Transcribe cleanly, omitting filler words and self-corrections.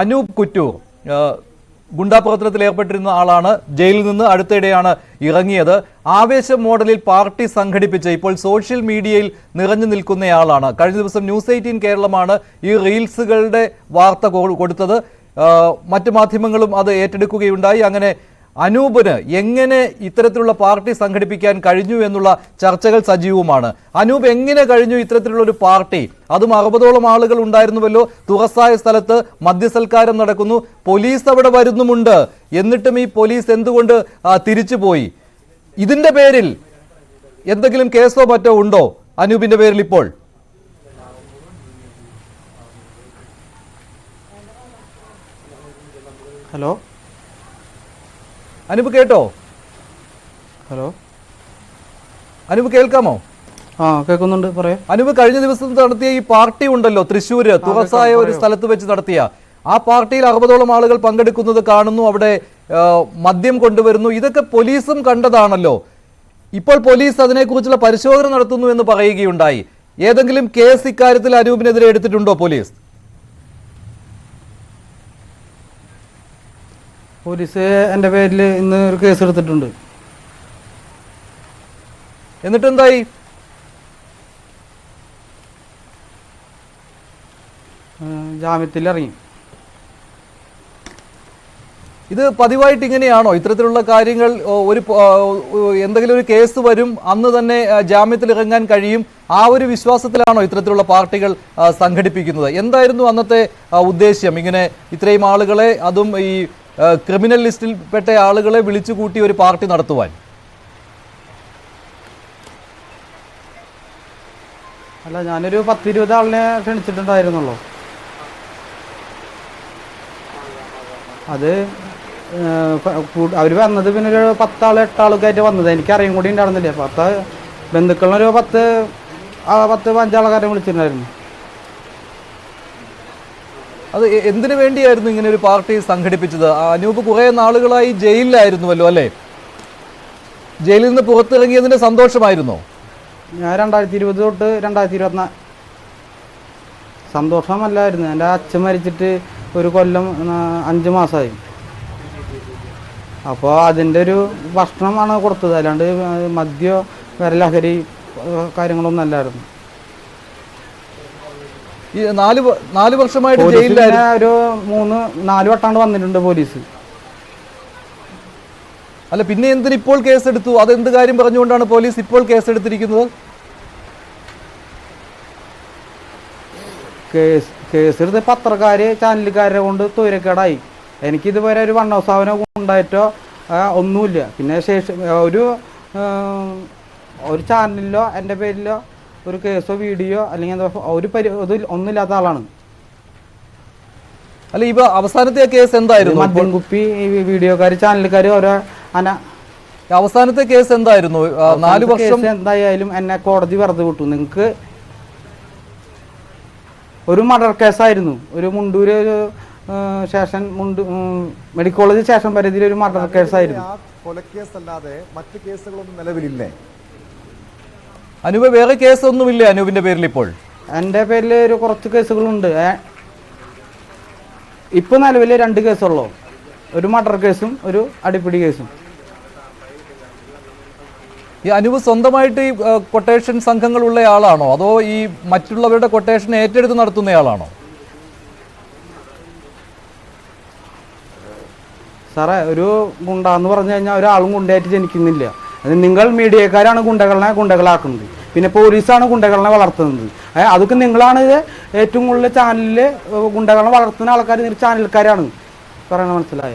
അനൂപ് കുറ്റൂർ ഗുണ്ടാപ്രവർത്തനത്തിൽ ഏർപ്പെട്ടിരുന്ന ആളാണ്. ജയിലിൽ നിന്ന് അടുത്തിടെയാണ് ഇറങ്ങിയത്. ആവേശം മോഡലിൽ പാർട്ടി സംഘടിപ്പിച്ച് ഇപ്പോൾ സോഷ്യൽ മീഡിയയിൽ നിറഞ്ഞു നിൽക്കുന്നയാളാണ്. കഴിഞ്ഞ ദിവസം ന്യൂസ് 18 കേരളമാണ് ഈ റീൽസുകളുടെ വാർത്ത കൊടുത്തത്. മറ്റു മാധ്യമങ്ങളും അത് ഏറ്റെടുക്കുകയുണ്ടായി. അങ്ങനെ അനൂപിന് എങ്ങനെ ഇത്തരത്തിലുള്ള പാർട്ടി സംഘടിപ്പിക്കാൻ കഴിഞ്ഞു എന്നുള്ള ചർച്ചകൾ സജീവമാണ്. അനൂപ് എങ്ങനെ കഴിഞ്ഞു ഇത്തരത്തിലുള്ള ഒരു പാർട്ടി? അതും 60ഓളം ആളുകൾ ഉണ്ടായിരുന്നുവല്ലോ. തുറസായ സ്ഥലത്ത് മദ്യസൽക്കാരം നടക്കുന്നു, പോലീസ് അവിടെ വരുന്നുമുണ്ട്. എന്നിട്ടും ഈ പോലീസ് എന്തുകൊണ്ട് തിരിച്ചുപോയി? ഇതിന്റെ പേരിൽ എന്തെങ്കിലും കേസോ മറ്റോ ഉണ്ടോ അനൂപിന്റെ പേരിൽ ഇപ്പോൾ? ഹലോ അനൂപ് കേട്ടോ? ഹലോ അനൂപ് കേൾക്കാമോ? കേൾക്കുന്നുണ്ട്, പറയാം. അനൂപ്, കഴിഞ്ഞ ദിവസം നടത്തിയ ഈ പാർട്ടി ഉണ്ടല്ലോ, തൃശ്ശൂര് തുറസായ ഒരു സ്ഥലത്ത് വെച്ച് നടത്തിയ ആ പാർട്ടിയിൽ 60ഓളം ആളുകൾ പങ്കെടുക്കുന്നത് കാണുന്നു. അവിടെ മദ്യം കൊണ്ടുവരുന്നു. ഇതൊക്കെ പോലീസും കണ്ടതാണല്ലോ. ഇപ്പോൾ പോലീസ് അതിനെക്കുറിച്ചുള്ള പരിശോധന നടത്തുന്നു എന്ന് പറയുകയുണ്ടായി. ഏതെങ്കിലും കേസ് ഇക്കാര്യത്തിൽ അനൂപിനെതിരെ എടുത്തിട്ടുണ്ടോ പോലീസ്? പോലീസ് എൻ്റെ പേരിൽ ഇന്ന് ഒരു കേസ് എടുത്തിട്ടുണ്ട്. എന്നിട്ടെന്തായി? ജാമ്യത്തിൽ ഇറങ്ങി. ഇത് പതിവായിട്ട് ഇങ്ങനെയാണോ? ഇത്തരത്തിലുള്ള കാര്യങ്ങൾ എന്തെങ്കിലും ഒരു കേസ് വരും, അന്ന് തന്നെ ജാമ്യത്തിൽ ഇറങ്ങാൻ കഴിയും, ആ ഒരു വിശ്വാസത്തിലാണോ ഇത്തരത്തിലുള്ള പാർട്ടികൾ സംഘടിപ്പിക്കുന്നത്? എന്തായിരുന്നു അന്നത്തെ ഉദ്ദേശ്യം? ഇങ്ങനെ ഇത്രയും ആളുകളെ, അതും ഈ ക്രിമിനൽ ലിസ്റ്റിൽപ്പെട്ട ആളുകളെ വിളിച്ചു കൂട്ടി ഒരു പാർട്ടി നടത്തുവാൻ? അല്ല, ഞാനൊരു 10-20 ആളിനെ ക്ഷണിച്ചിട്ടുണ്ടായിരുന്നുള്ളൂ. അത് അവർ വന്നത് പിന്നെ ഒരു 10 ആൾ 8 ആളൊക്കെ ആയിട്ട് വന്നത്. എനിക്കറിയാൻ കൂടി ഉണ്ടായിരുന്നില്ല. 10 ബന്ധുക്കളൊരു 10-15 ആൾക്കാരെ വിളിച്ചിട്ടുണ്ടായിരുന്നു. അത് എന്തിനു വേണ്ടിയായിരുന്നു ഇങ്ങനെ ഒരു പാർട്ടി സംഘടിപ്പിച്ചത്? അനൂപ് കുറെ നാളുകളായി ജയിലിലായിരുന്നുവല്ലോ അല്ലേ? ജയിലിൽ നിന്ന് പുറത്തിറങ്ങിയതിന്റെ സന്തോഷമായിരുന്നോ? ഞാൻ 2020 തൊട്ട് 2024 സന്തോഷമല്ലായിരുന്നു. എൻ്റെ അച്ഛൻ മരിച്ചിട്ട് ഒരു കൊല്ലം 5 മാസമായി. അപ്പോൾ അതിൻ്റെ ഒരു ഭക്ഷണമാണ് കൊടുത്തത്, അല്ലാണ്ട് മദ്യോ വേറെ ലഹരി കാര്യങ്ങളൊന്നും അല്ലായിരുന്നു. ഈ 4 വർഷമായിട്ട് ജയിലിലായിരുന്നു. ഒരു 3-4 വട്ടാണ്ട് വന്നിട്ടുണ്ട് പോലീസ്. അല്ല, പിന്നെ എന്തിന് ഇപ്പോൾ കേസെടുത്തു? അതെന്ത് കാര്യം പറഞ്ഞുകൊണ്ടാണ് പോലീസ് ഇപ്പോൾ കേസെടുത്തിരിക്കുന്നത്? കേസെടുത്ത് പത്രക്കാര് ചാനലുകാരെ കൊണ്ട് തൊഴിലേക്കേടായി. എനിക്കിതുവരെ ഒരു വണ്ണോത്സവനോ ഉണ്ടായിട്ടോ ഒന്നുമില്ല. പിന്നെ ശേഷം ഒരു ചാനലിലോ എൻ്റെ പേരിലോ ഒരു കേസോ വീഡിയോ അല്ലെങ്കിൽ ഒന്നുമില്ലാത്ത ആളാണ്. അല്ല, ഇപ്പൊ അവസാനത്തെ കേസ് എന്തായിരുന്നു? മദ്യം കുപ്പി വീഡിയോക്കാര് ചാനലുകാര് ഓരോ അവസാനത്തെ കേസ് എന്തായിരുന്നു? 4 വർഷം എന്തായാലും എന്നെ കോടതി വെറുതെ വിട്ടു. നിങ്ങൾക്ക് ഒരു മർഡർ കേസായിരുന്നു. ഒരു Mundur station medical college station പരിധിയിൽ ഒരു മർഡർ കേസായിരുന്നു. കൊലക്കേസല്ലാതെ മറ്റു കേസുകളൊന്നും നിലവിലില്ലേ? അനൂപ്, വേറെ കേസൊന്നുമില്ലേ അനൂപിന്റെ പേരിൽ ഇപ്പോൾ? എൻ്റെ പേരിൽ ഒരു കുറച്ച് കേസുകളുണ്ട്. ഇപ്പൊ നിലവിൽ 2 കേസുള്ളൂ. ഒരു മർഡർ കേസും ഒരു അടിപിടി കേസും. ഈ അനൂപ് സ്വന്തമായിട്ട് ഈ കൊട്ടേഷൻ സംഘങ്ങളുള്ള ആളാണോ, അതോ ഈ മറ്റുള്ളവരുടെ കൊട്ടേഷൻ ഏറ്റെടുത്ത് നടത്തുന്നയാളാണോ? സാറേ, ഒരു ഗുണ്ട എന്ന് പറഞ്ഞു കഴിഞ്ഞാൽ ഒരാളും ഗുണ്ടയായിട്ട് ജനിക്കുന്നില്ല. അത് നിങ്ങൾ മീഡിയക്കാരാണ് ഗുണ്ടകളാക്കുന്നത്. പിന്നെ പോലീസാണ് ഗുണ്ടകളെ വളർത്തുന്നത്. അതൊക്കെ നിങ്ങളാണ് ഏറ്റവും കൂടുതൽ ചാനലിൽ ഗുണ്ടകളെ വളർത്തുന്ന ആൾക്കാർ ചാനൽക്കാരാണ്. പറയണ മനസ്സിലായ?